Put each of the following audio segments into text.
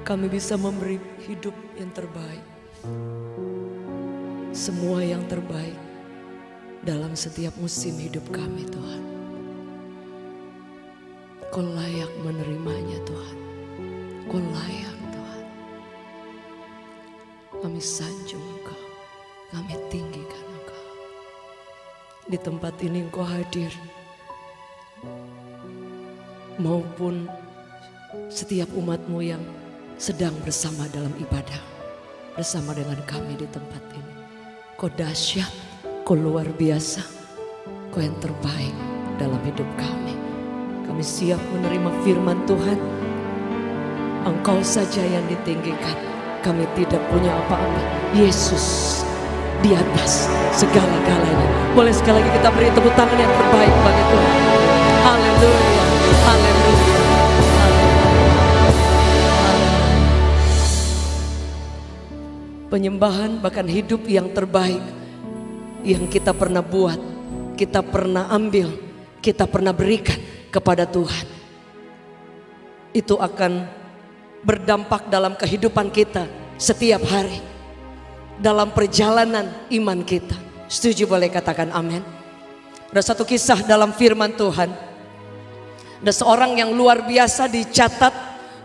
kami bisa memberi hidup yang terbaik. Semua yang terbaik dalam setiap musim hidup kami Tuhan. Kau layak menerimanya Tuhan. Kau layak Tuhan. Kami sanjung Engkau. Kami tinggikan Engkau. Di tempat ini Engkau hadir. Maupun setiap umat-Mu yang sedang bersama dalam ibadah. Bersama dengan kami di tempat ini. Kau dahsyat, Kau luar biasa. Kau yang terbaik dalam hidup kami. Kami siap menerima firman Tuhan. Engkau saja yang ditinggikan. Kami tidak punya apa-apa. Yesus di atas segala-galanya. Boleh sekali lagi kita beri tepuk tangan yang terbaik bagi Tuhan. Haleluya. Haleluya. Penyembahan bahkan hidup yang terbaik yang kita pernah buat, kita pernah ambil, kita pernah berikan kepada Tuhan. Itu akan berdampak dalam kehidupan kita setiap hari. Dalam perjalanan iman kita. Setuju boleh katakan amin. Ada satu kisah dalam firman Tuhan. Ada seorang yang luar biasa dicatat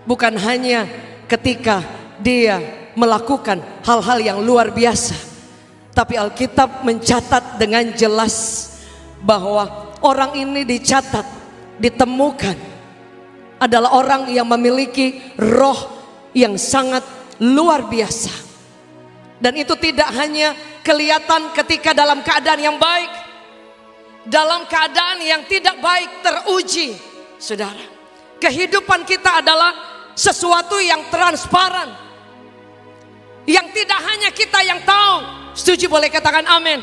bukan hanya ketika dia melakukan hal-hal yang luar biasa. Tapi Alkitab mencatat dengan jelas bahwa orang ini dicatat, ditemukan adalah orang yang memiliki roh yang sangat luar biasa. Dan itu tidak hanya kelihatan ketika dalam keadaan yang baik. Dalam keadaan yang tidak baik teruji. Saudara, kehidupan kita adalah sesuatu yang transparan, yang tidak hanya kita yang tahu. Setuju boleh katakan amin.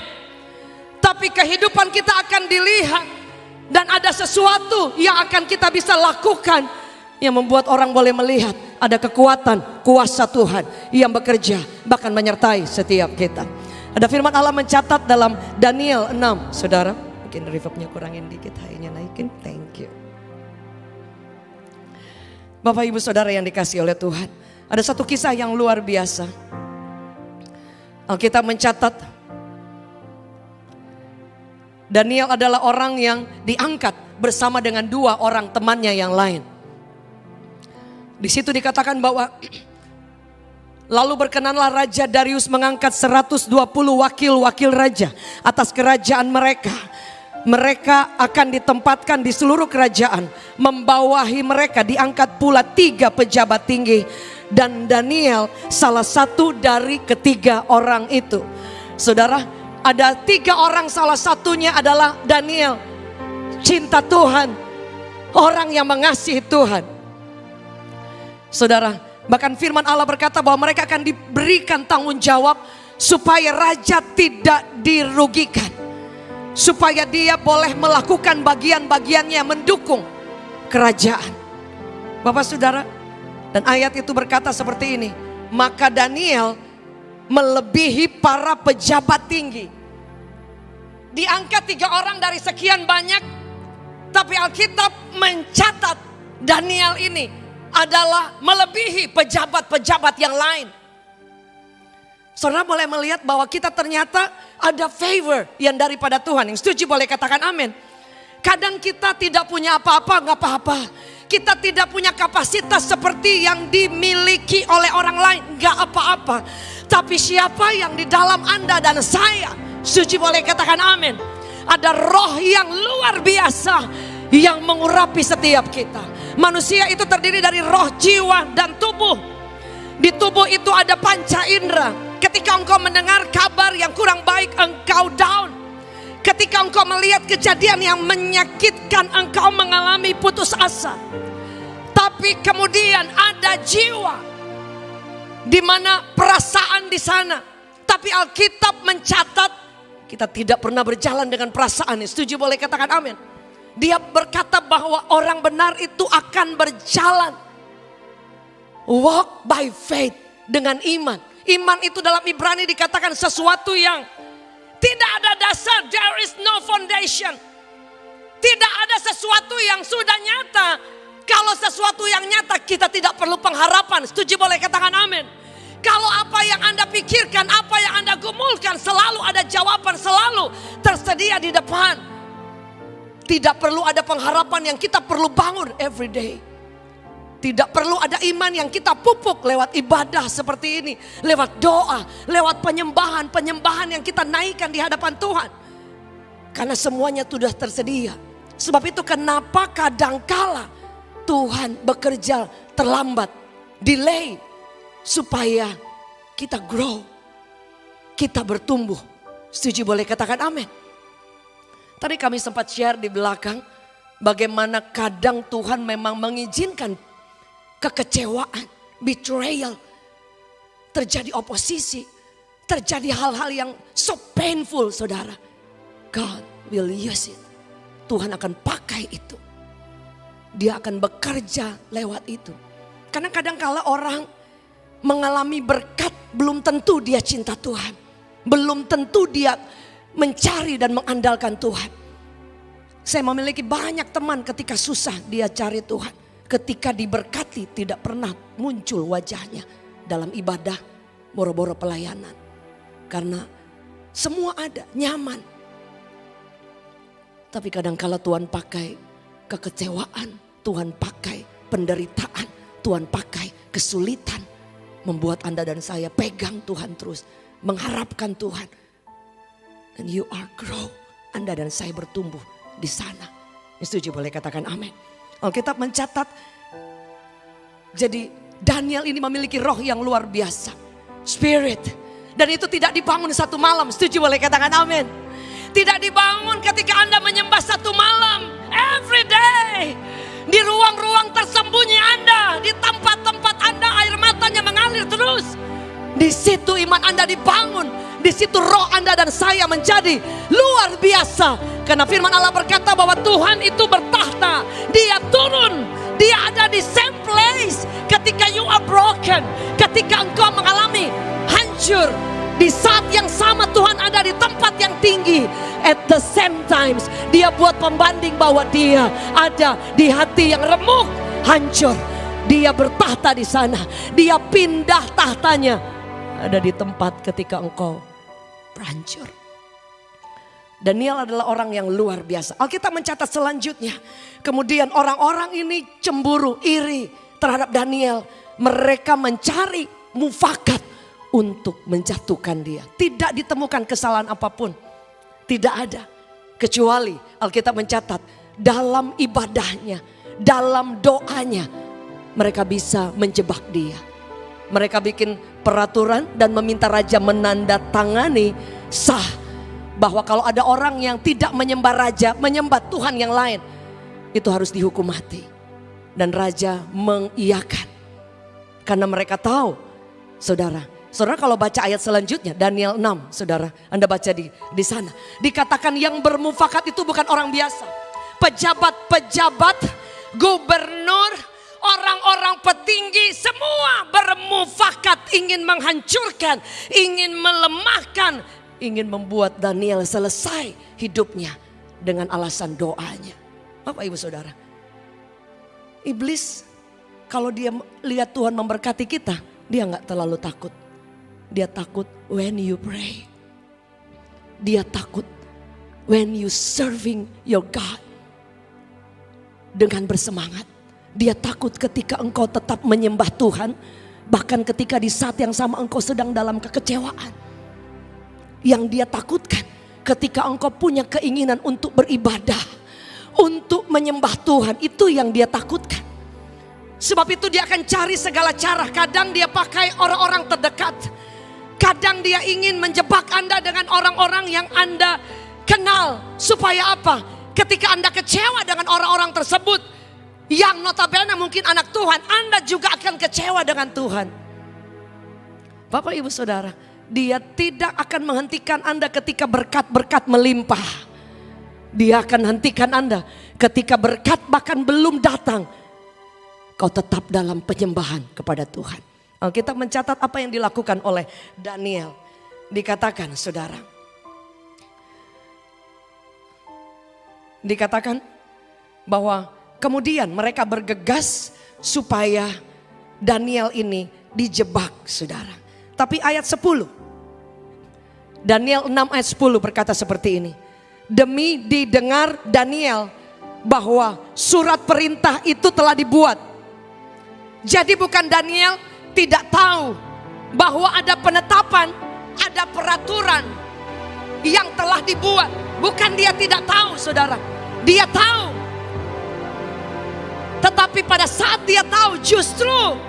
Tapi kehidupan kita akan dilihat. Dan ada sesuatu yang akan kita bisa lakukan yang membuat orang boleh melihat ada kekuatan, kuasa Tuhan yang bekerja bahkan menyertai setiap kita. Ada firman Allah mencatat dalam Daniel 6. Saudara, mungkin reverbnya kurangin dikit, high-nya naikin. Thank you. Bapak Ibu Saudara yang dikasihi oleh Tuhan, ada satu kisah yang luar biasa. Alkitab mencatat Daniel adalah orang yang diangkat bersama dengan dua orang temannya yang lain. Di situ dikatakan bahwa lalu berkenanlah Raja Darius mengangkat 120 wakil-wakil raja atas kerajaan mereka. Mereka akan ditempatkan di seluruh kerajaan. Membawahi mereka diangkat pula 3 pejabat tinggi. Dan Daniel salah satu dari ketiga orang itu. Saudara, ada 3 orang, salah satunya adalah Daniel. Cinta Tuhan, orang yang mengasihi Tuhan. Saudara, bahkan firman Allah berkata bahwa mereka akan diberikan tanggung jawab supaya raja tidak dirugikan. Supaya dia boleh melakukan bagian-bagiannya mendukung kerajaan. Bapak Saudara, dan ayat itu berkata seperti ini. Maka Daniel melebihi para pejabat tinggi. Diangkat 3 orang dari sekian banyak. Tapi Alkitab mencatat Daniel ini adalah melebihi pejabat-pejabat yang lain. Saudara boleh melihat bahwa kita ternyata ada favor yang daripada Tuhan. Yang setuju boleh katakan amin. Kadang kita tidak punya apa-apa, gak apa-apa. Kita tidak punya kapasitas seperti yang dimiliki oleh orang lain, gak apa-apa. Tapi siapa yang di dalam Anda dan saya, setuju boleh katakan amin. Ada roh yang luar biasa yang mengurapi setiap kita. Manusia itu terdiri dari roh, jiwa, dan tubuh. Di tubuh itu ada panca indera. Ketika engkau mendengar kabar yang kurang baik, engkau down. Ketika engkau melihat kejadian yang menyakitkan, engkau mengalami putus asa. Tapi kemudian ada jiwa, di mana perasaan di sana. Tapi Alkitab mencatat kita tidak pernah berjalan dengan perasaan. Setuju boleh katakan amin. Dia berkata bahwa orang benar itu akan berjalan walk by faith, dengan iman. Iman itu dalam Ibrani dikatakan sesuatu yang tidak ada dasar. There is no foundation. Tidak ada sesuatu yang sudah nyata Kalau sesuatu yang nyata kita tidak perlu pengharapan. Setuju, boleh katakan amin. Kalau apa yang Anda pikirkan, apa yang Anda gumulkan, selalu ada jawaban, selalu tersedia di depan. Tidak perlu ada pengharapan yang kita perlu bangun every day. Tidak perlu ada iman yang kita pupuk lewat ibadah seperti ini. Lewat doa, lewat penyembahan yang kita naikkan di hadapan Tuhan. Karena semuanya sudah tersedia. Sebab itu kenapa kadangkala Tuhan bekerja terlambat, delay, supaya kita grow, kita bertumbuh. Setuju, boleh katakan amin. Tadi kami sempat share di belakang bagaimana kadang Tuhan memang mengizinkan kekecewaan, betrayal, terjadi oposisi, terjadi hal-hal yang so painful, saudara. God will use it. Tuhan akan pakai itu. Dia akan bekerja lewat itu. Karena kadang-kala orang mengalami berkat, belum tentu dia cinta Tuhan. Belum tentu dia mencari dan mengandalkan Tuhan. Saya memiliki banyak teman ketika susah dia cari Tuhan. Ketika diberkati tidak pernah muncul wajahnya dalam ibadah, boro-boro pelayanan. Karena semua ada, nyaman. Tapi kadang-kala Tuhan pakai kekecewaan, Tuhan pakai penderitaan, Tuhan pakai kesulitan. Membuat Anda dan saya pegang Tuhan terus, mengharapkan Tuhan. And you are grow, Anda dan saya bertumbuh di sana. Setuju, boleh katakan amin. Alkitab mencatat, jadi Daniel ini memiliki roh yang luar biasa. Spirit. Dan itu tidak dibangun satu malam. Setuju, boleh katakan amin. Tidak dibangun ketika Anda menyembah satu malam. Every day. Di ruang-ruang tersembunyi Anda. Di tempat-tempat Anda air matanya mengalir terus. Di situ iman Anda dibangun. Di situ roh Anda dan saya menjadi luar biasa. Karena firman Allah berkata bahwa Tuhan itu bertahta. Dia turun. Dia ada di same place. Ketika you are broken. Ketika engkau mengalami hancur. Di saat yang sama Tuhan ada di tempat yang tinggi. At the same times dia buat pembanding bahwa dia ada di hati yang remuk, hancur. Dia bertahta di sana. Dia pindah tahtanya. Ada di tempat ketika engkau hancur. Daniel adalah orang yang luar biasa. Alkitab mencatat selanjutnya. Kemudian orang-orang ini cemburu, iri terhadap Daniel. Mereka mencari mufakat untuk menjatuhkan dia. Tidak ditemukan kesalahan apapun. Tidak ada. Kecuali Alkitab mencatat dalam ibadahnya, dalam doanya mereka bisa menjebak dia. Mereka bikin peraturan dan meminta raja menandatangani sah. Bahwa kalau ada orang yang tidak menyembah raja, menyembah Tuhan yang lain, itu harus dihukum mati. Dan raja mengiyakan. Karena mereka tahu, saudara kalau baca ayat selanjutnya, Daniel 6, saudara, Anda baca di sana. Dikatakan yang bermufakat itu bukan orang biasa. Pejabat-pejabat, gubernur, orang-orang petinggi, semua bermufakat ingin menghancurkan, ingin melemahkan, ingin membuat Daniel selesai hidupnya dengan alasan doanya. Bapak Ibu Saudara, iblis kalau dia lihat Tuhan memberkati kita, dia gak terlalu takut. Dia takut when you pray. Dia takut when you serving your God dengan bersemangat. Dia takut ketika engkau tetap menyembah Tuhan, bahkan ketika di saat yang sama engkau sedang dalam kekecewaan. Yang dia takutkan ketika engkau punya keinginan untuk beribadah, untuk menyembah Tuhan, itu yang dia takutkan. Sebab itu dia akan cari segala cara. Kadang dia pakai orang-orang terdekat. Kadang dia ingin menjebak Anda dengan orang-orang yang Anda kenal. Supaya apa? Ketika Anda kecewa dengan orang-orang tersebut, yang notabene mungkin anak Tuhan, Anda juga akan kecewa dengan Tuhan. Bapak Ibu Saudara, dia tidak akan menghentikan Anda ketika berkat-berkat melimpah. Dia akan hentikan Anda ketika berkat bahkan belum datang. Kau tetap dalam penyembahan kepada Tuhan. Alkitab mencatat apa yang dilakukan oleh Daniel. Dikatakan, saudara, dikatakan bahwa Kemudian mereka bergegas supaya Daniel ini dijebak, saudara. Tapi ayat 10, Daniel 6 ayat 10 berkata seperti ini. Demi didengar Daniel bahwa surat perintah itu telah dibuat. Jadi bukan Daniel tidak tahu bahwa ada penetapan, ada peraturan yang telah dibuat. Bukan dia tidak tahu, saudara. Dia tahu. Tetapi pada saat dia tahu, justru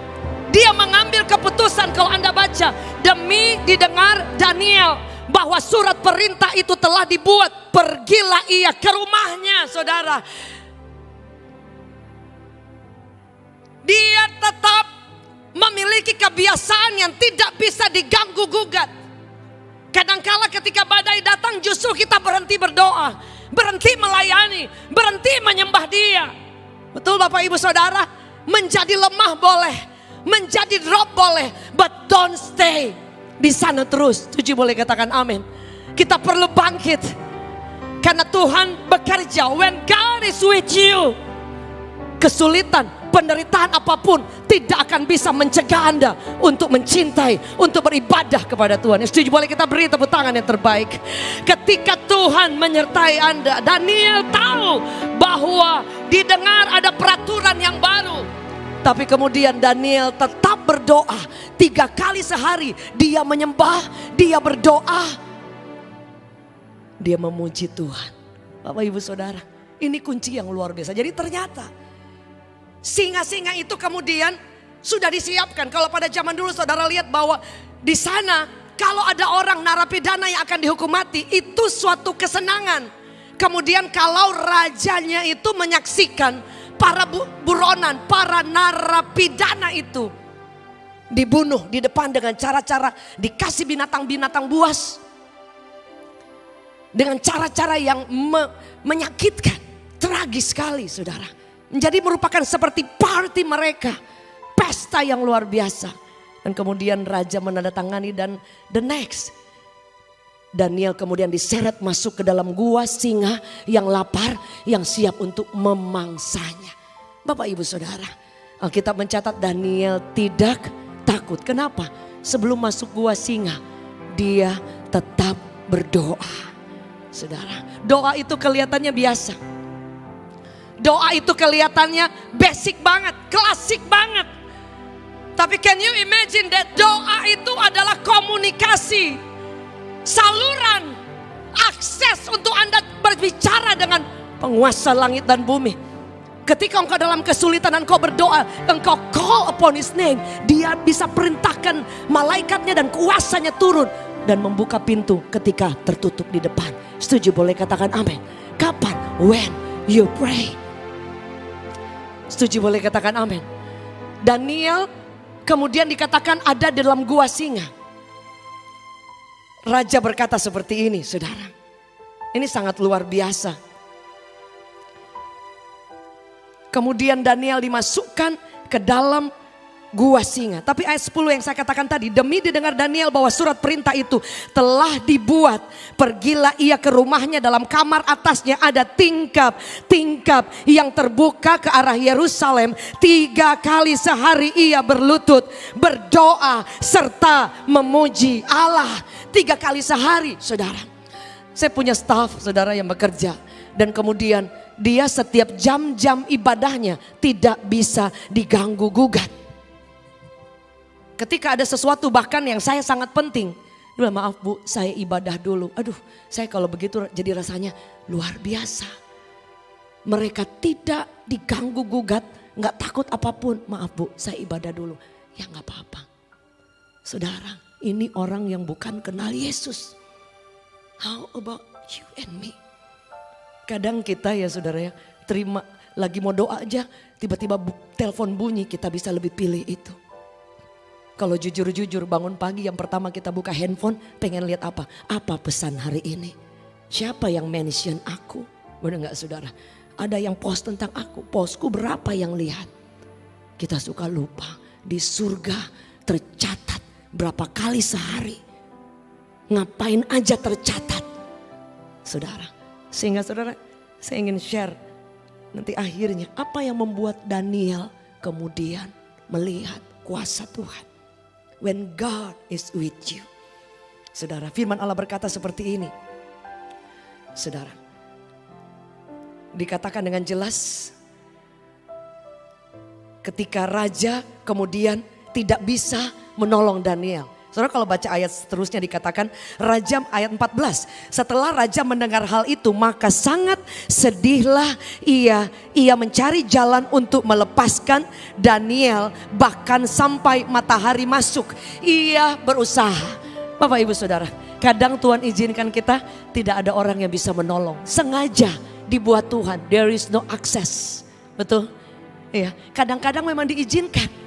dia mengambil keputusan. Kalau Anda baca, demi didengar Daniel bahwa surat perintah itu telah dibuat, pergilah ia ke rumahnya, saudara. Dia tetap memiliki kebiasaan yang tidak bisa diganggu gugat. Kadangkala ketika badai datang, justru kita berhenti berdoa, berhenti melayani, berhenti menyembah Dia. Betul Bapak Ibu Saudara? Menjadi lemah boleh, menjadi drop boleh, but don't stay di sana terus. Setuju boleh katakan amin. Kita perlu bangkit karena Tuhan bekerja. When God is with you, kesulitan, penderitaan apapun tidak akan bisa mencegah Anda untuk mencintai, untuk beribadah kepada Tuhan. Setuju boleh kita beri tepuk tangan yang terbaik. Ketika Tuhan menyertai Anda, Daniel tahu bahwa didengar ada peraturan yang baru. Tapi kemudian Daniel tetap berdoa 3 kali sehari. Dia menyembah, dia berdoa, dia memuji Tuhan. Bapak Ibu Saudara, ini kunci yang luar biasa. Jadi ternyata singa-singa itu kemudian sudah disiapkan. Kalau pada zaman dulu saudara lihat bahwa di sana kalau ada orang narapidana yang akan dihukum mati, itu suatu kesenangan. Kemudian kalau rajanya itu menyaksikan para buronan, para narapidana itu dibunuh di depan dengan cara-cara dikasih binatang-binatang buas, dengan cara-cara yang menyakitkan, tragis sekali, saudara. Menjadi merupakan seperti party mereka, pesta yang luar biasa. Dan kemudian raja menandatangani dan the next, Daniel kemudian diseret masuk ke dalam gua singa yang lapar, yang siap untuk memangsanya. Bapak Ibu Saudara, Alkitab mencatat Daniel tidak takut. Kenapa? Sebelum masuk gua singa, dia tetap berdoa. Saudara, doa itu kelihatannya biasa. Doa itu kelihatannya basic banget, klasik banget. Tapi can you imagine that doa itu adalah komunikasi, saluran, akses untuk Anda berbicara dengan penguasa langit dan bumi. Ketika engkau dalam kesulitan dan engkau berdoa, engkau call upon His name, Dia bisa perintahkan malaikatnya dan kuasanya turun dan membuka pintu ketika tertutup di depan. Setuju boleh katakan amin. Kapan? When you pray. Setuju boleh katakan amin. Daniel kemudian dikatakan ada dalam gua singa. Raja berkata seperti ini, saudara. Ini sangat luar biasa. Kemudian Daniel dimasukkan ke dalam gua singa. Tapi ayat 10 yang saya katakan tadi, demi didengar Daniel bahwa surat perintah itu telah dibuat, pergilah ia ke rumahnya. Dalam kamar atasnya ada tingkap yang terbuka ke arah Yerusalem. 3 kali sehari ia berlutut, berdoa serta memuji Allah. 3 kali sehari, saudara. Saya punya staf, saudara, yang bekerja. Dan kemudian dia setiap jam-jam ibadahnya tidak bisa diganggu gugat. Ketika ada sesuatu bahkan yang saya sangat penting, dia bilang, maaf Bu, saya ibadah dulu. Aduh, saya kalau begitu jadi rasanya luar biasa. Mereka tidak diganggu gugat, gak takut apapun. Maaf Bu, saya ibadah dulu. Ya gak apa-apa. Saudara, ini orang yang bukan kenal Yesus. How about you and me? Kadang kita ya saudara ya, terima lagi mau doa aja, tiba-tiba telepon bunyi, kita bisa lebih pilih itu. Kalau jujur-jujur bangun pagi yang pertama kita buka handphone, pengen lihat apa? Apa pesan hari ini? Siapa yang mention aku? Benar gak saudara? Ada yang post tentang aku, postku berapa yang lihat? Kita suka lupa, di surga tercatat berapa kali sehari. Ngapain aja tercatat. Saudara, sehingga saudara saya ingin share Nanti akhirnya apa yang membuat Daniel kemudian melihat kuasa Tuhan. When God is with you. Saudara, firman Allah berkata seperti ini. Saudara, dikatakan dengan jelas ketika raja kemudian tidak bisa menolong Daniel. Saudara, kalau baca ayat seterusnya dikatakan raja ayat 14. Setelah raja mendengar hal itu maka sangat sedihlah ia. Ia mencari jalan untuk melepaskan Daniel bahkan sampai matahari masuk. Ia berusaha. Bapak Ibu Saudara, kadang Tuhan izinkan kita tidak ada orang yang bisa menolong. Sengaja dibuat Tuhan. There is no access. Betul? Ya, kadang-kadang memang diizinkan.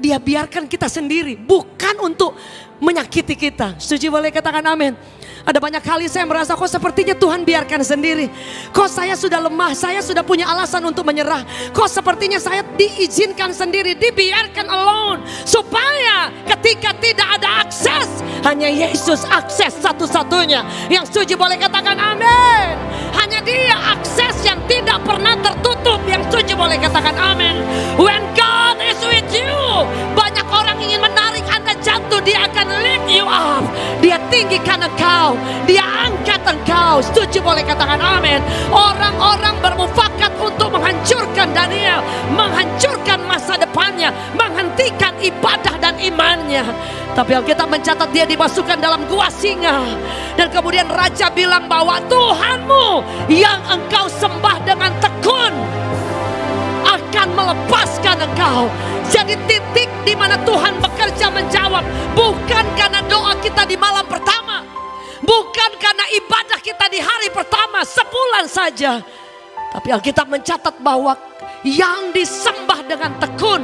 Dia biarkan kita sendiri, bukan untuk menyakiti kita. Setuju, boleh katakan amin. Ada banyak kali saya merasa kok sepertinya Tuhan biarkan sendiri. Kok saya sudah lemah, saya sudah punya alasan untuk menyerah. Kok sepertinya saya diizinkan sendiri, dibiarkan alone. Supaya ketika tidak ada akses, hanya Yesus akses satu-satunya. Yang setuju boleh katakan amin. Hanya Dia akses yang tidak pernah tertutup. Yang setuju boleh katakan amin. When God is with you, banyak orang ingin menarik Anda jatuh, Dia akan lift you up. Dia tinggikan engkau, Dia angkat engkau. Setuju boleh katakan amin. Orang-orang bermufakat untuk menghancurkan Daniel, menghancurkan masa depannya, menghentikan ibadah dan imannya. Tapi Alkitab mencatat dia dimasukkan dalam gua singa. Dan kemudian raja bilang bahwa Tuhanmu yang engkau sembah dengan tekun akan melepaskan engkau. Jadi titik di mana Tuhan bekerja menjawab bukan karena doa kita di malam pertama, bukan karena ibadah kita di hari pertama sebulan saja. Tapi Alkitab mencatat bahwa yang disembah dengan tekun,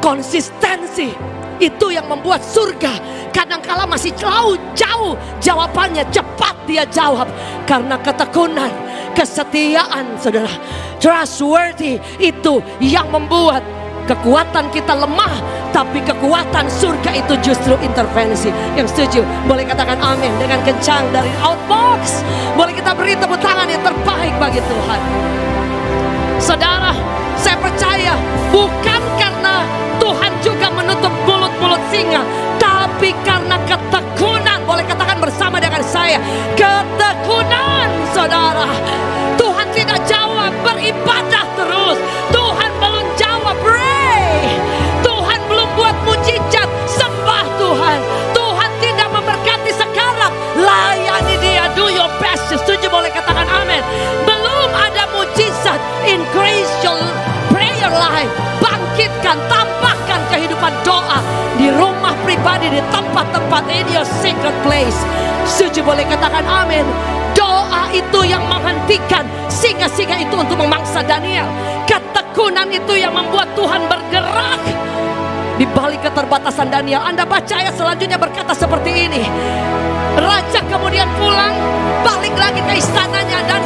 konsistensi, itu yang membuat surga kadangkala masih jauh jawabannya cepat dia jawab. Karena ketekunan, kesetiaan saudara, trustworthy, itu yang membuat kekuatan kita lemah, tapi kekuatan surga itu justru intervensi. Yang setuju boleh katakan amin dengan kencang dari Outbox. Boleh kita beri tepuk tangan yang terbaik bagi Tuhan. Saudara, saya percaya bukan karena Tuhan juga menutup mulut-mulut singa, tapi karena ketekunan. Boleh katakan bersama dengan saya, ketekunan saudara. Tuhan tidak jawab beribadah terus, Tuhan belum jawab pray, Tuhan belum buat mujizat sembah Tuhan, Tuhan tidak memberkati sekarang, layani Dia, do your best. Setuju boleh katakan amin. Belum ada mujizat, increase your prayer life, bangkitkan, tambahkan kehidupan doa di rumah pribadi, di tempat-tempat, in your secret place. Setuju boleh katakan amin. Doa itu yang menghentikan singa-singa itu untuk memangsa Daniel. Ketekunan itu yang membuat Tuhan bergerak di balik keterbatasan Daniel. Anda baca ayat selanjutnya berkata seperti ini. Raja kemudian pulang, balik lagi ke istananya dan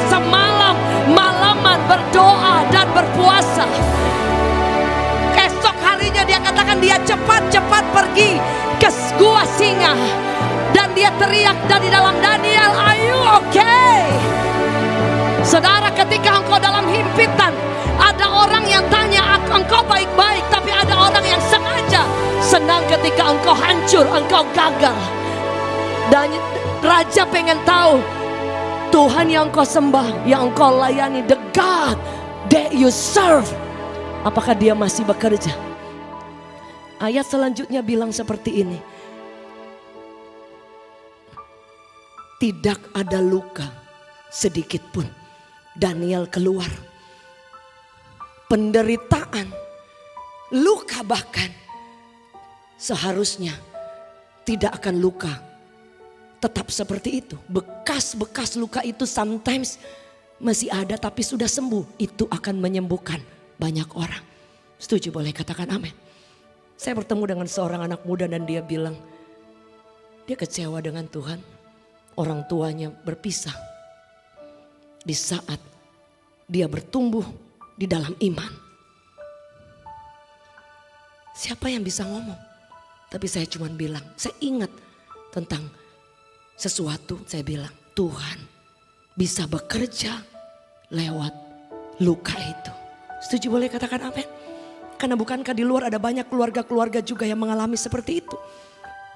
malaman berdoa dan berpuasa. Esok harinya dia katakan dia cepat-cepat pergi ke gua singa. Dan dia teriak dari dalam Daniel, are you okay? Saudara, ketika engkau dalam himpitan, ada orang yang tanya engkau baik-baik, tapi ada orang yang sengaja senang ketika engkau hancur, engkau gagal. Dan raja pengen tahu, Tuhan yang engkau sembah, yang engkau layani, the God that you serve, apakah Dia masih bekerja? Ayat selanjutnya bilang seperti ini. Tidak ada luka sedikit pun Daniel keluar. Penderitaan, luka bahkan seharusnya tidak akan luka. Tetap seperti itu. Bekas-bekas luka itu sometimes masih ada tapi sudah sembuh. Itu akan menyembuhkan banyak orang. Setuju boleh katakan amin. Saya bertemu dengan seorang anak muda dan dia bilang dia kecewa dengan Tuhan. Orang tuanya berpisah di saat dia bertumbuh di dalam iman. Siapa yang bisa ngomong? Tapi saya cuma bilang, saya ingat tentang sesuatu. Saya bilang, Tuhan bisa bekerja lewat luka itu. Setuju boleh katakan amin? Karena bukankah di luar ada banyak keluarga-keluarga juga yang mengalami seperti itu.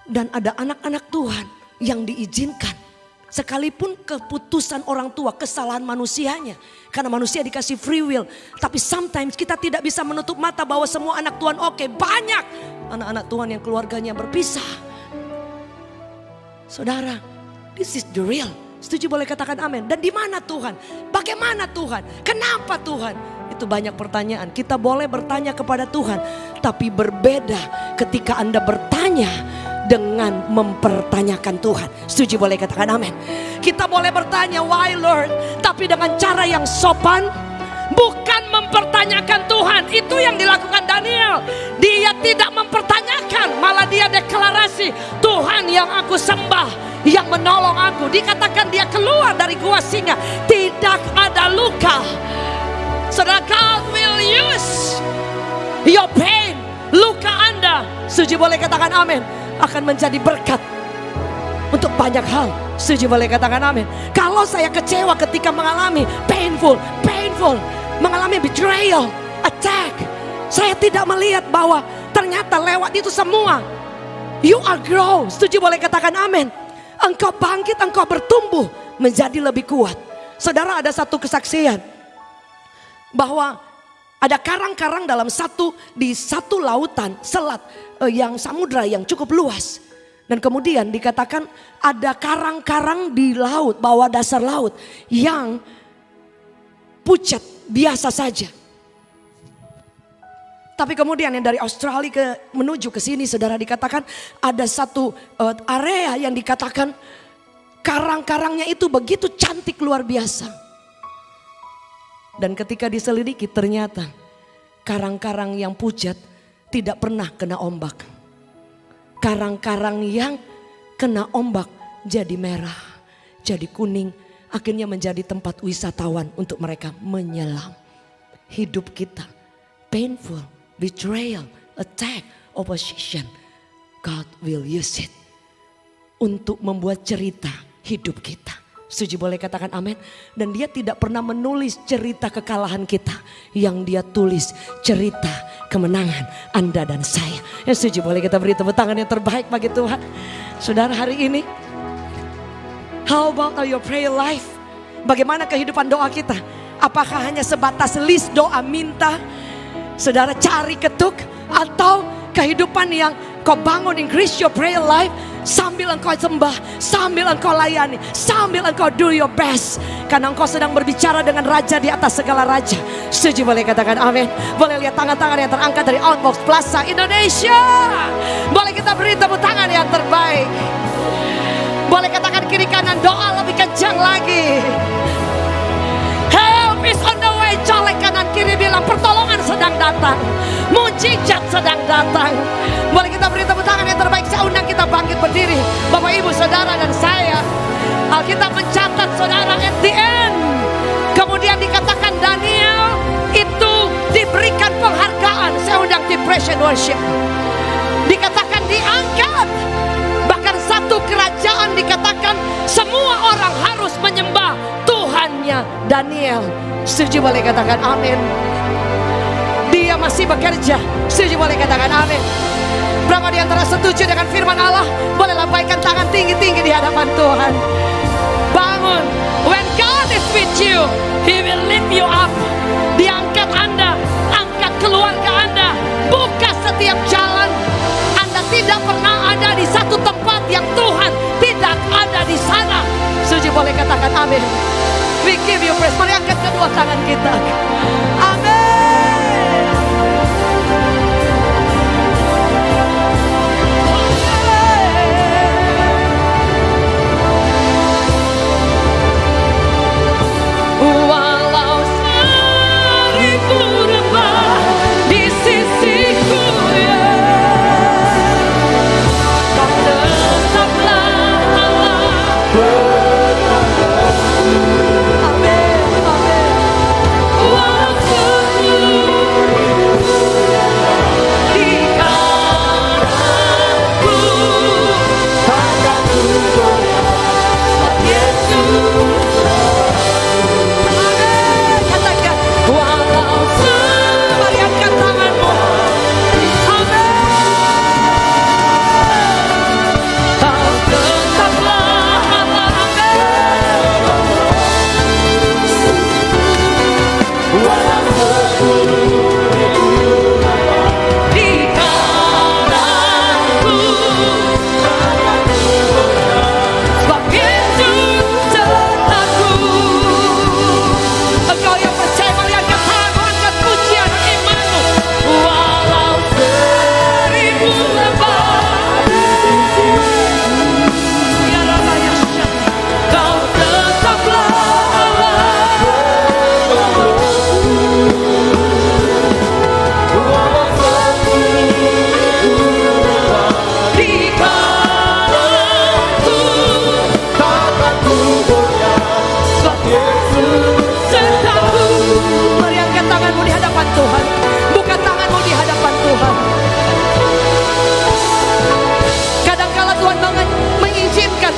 Dan ada anak-anak Tuhan yang diizinkan. Sekalipun keputusan orang tua, kesalahan manusianya. Karena manusia dikasih free will. Tapi sometimes kita tidak bisa menutup mata bahwa semua anak Tuhan oke. Banyak anak-anak Tuhan yang keluarganya berpisah. Saudara, this is the real. Setuju boleh katakan amin. Dan di mana Tuhan? Bagaimana Tuhan? Kenapa Tuhan? Itu banyak pertanyaan. Kita boleh bertanya kepada Tuhan. Tapi berbeda ketika Anda bertanya dengan mempertanyakan Tuhan. Setuju boleh katakan amin. Kita boleh bertanya why Lord. Tapi dengan cara yang sopan. Bukan mempertanyakan Tuhan. Itu yang dilakukan Daniel. Dia tidak mempertanyakan. Malah dia deklarasi. Tuhan yang aku sembah. Yang menolong aku. Dikatakan dia keluar dari gua singa. Tidak ada luka. Saudara, God will use your pain. Luka Anda. Setuju boleh katakan amin. Akan menjadi berkat. Untuk banyak hal. Setuju boleh katakan amin. Kalau saya kecewa ketika mengalami painful. Mengalami betrayal. Attack. Saya tidak melihat bahwa ternyata lewat itu semua. You are grow. Setuju boleh katakan amin. Engkau bangkit, engkau bertumbuh menjadi lebih kuat. Saudara, ada satu kesaksian bahwa ada karang-karang di satu lautan selat yang samudra yang cukup luas. Dan kemudian dikatakan ada karang-karang di laut, bawah dasar laut yang pucat biasa saja. Tapi kemudian yang dari Australia menuju ke sini, saudara, dikatakan ada satu area yang dikatakan karang-karangnya itu begitu cantik luar biasa. Dan ketika diselidiki ternyata karang-karang yang pucat tidak pernah kena ombak. Karang-karang yang kena ombak jadi merah, jadi kuning, akhirnya menjadi tempat wisatawan untuk mereka menyelam. Hidup kita painful, betrayal, attack, opposition. God will use it untuk membuat cerita hidup kita. Setuju boleh katakan amin. Dan dia tidak pernah menulis cerita kekalahan kita. Yang dia tulis cerita kemenangan Anda dan saya. Ya, setuju boleh kita beri tepuk tangan yang terbaik bagi Tuhan. Saudara, hari ini, how about your prayer life? Bagaimana kehidupan doa kita? Apakah hanya sebatas list doa minta? Saudara cari ketuk, atau kehidupan yang kau bangun, increase your prayer life sambil engkau sembah, sambil engkau layani, sambil engkau do your best, karena engkau sedang berbicara dengan raja di atas segala raja. Setuju boleh katakan amin. Boleh lihat tangan-tangan yang terangkat dari Outbox Plaza Indonesia. Boleh kita beri tepuk tangan yang terbaik. Boleh katakan kiri kanan, doa lebih kencang lagi. Help is on the way. Colek kanan kiri bilang pertolongan sedang datang, mujizat sedang datang. Boleh kita beri tepuk tangan yang terbaik. Saya undang kita bangkit berdiri, Bapak Ibu Saudara dan saya. Alkitab mencatat saudara at the end, kemudian dikatakan Daniel itu diberikan penghargaan. Saya undang tim praise and worship. Dikatakan diangkat. Bahkan satu kerajaan dikatakan semua orang harus menyembah Tuhannya Daniel. Setuju boleh katakan amin. Dia masih bekerja. Setuju boleh katakan amin. Berapa di antara setuju dengan firman Allah? Boleh lambaikan tangan tinggi-tinggi di hadapan Tuhan. Bangun. When God is with you, He will lift you up. Diangkat Anda, angkat keluarga Anda, buka setiap jalan. Anda tidak pernah ada di satu tempat yang Tuhan tidak ada di sana. Setuju boleh katakan amin. We give you praise. Mari angkat kedua tangan kita. Amin. Walau seribu rembah di sisiku, ya, kau tetaplah Allah. Amin, amin.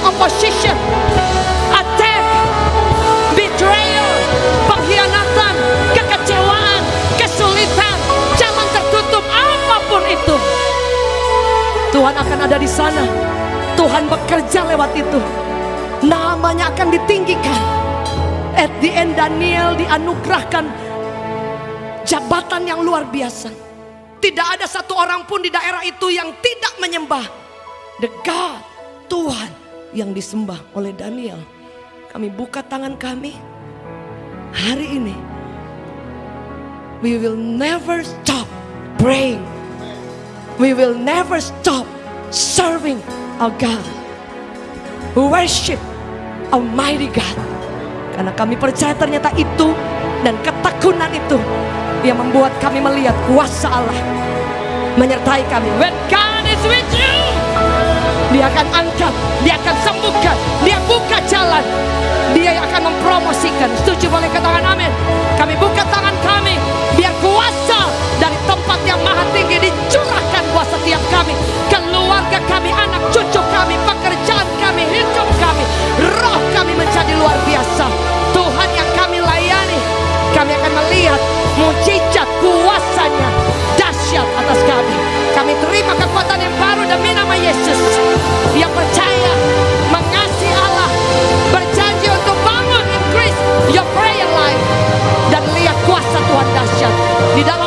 Opposition, attack, betrayal, pengkhianatan, kekecewaan, kesulitan, jalan tertutup, apapun itu, Tuhan akan ada di sana. Tuhan bekerja lewat itu. Namanya akan ditinggikan. At the end Daniel dianugerahkan jabatan yang luar biasa. Tidak ada satu orang pun di daerah itu yang tidak menyembah the God, Tuhan yang disembah oleh Daniel. Kami buka tangan kami hari ini. We will never stop praying. We will never stop serving our God. Worship Almighty God. Karena kami percaya ternyata itu dan ketekunan itu yang membuat kami melihat kuasa Allah menyertai kami. When God is with you, Dia akan angkat, Dia akan sembuhkan, Dia buka jalan, Dia yang akan mempromosikan. Setuju, boleh katakan amin. Kami buka tangan kami, biar kuasa dari tempat yang maha tinggi dicurahkan buat setiap kami, keluarga kami, anak cucu kami, pekerjaan kami, hidup kami, roh kami menjadi luar biasa. Tuhan yang kami layani, kami akan melihat mujizat kuasanya dahsyat atas kami. Kami terima kekuatan yang baru demi nama Yesus. Yang percaya, mengasihi Allah, berjanji untuk bangun, increase your prayer life, dan lihat kuasa Tuhan dahsyat di dalam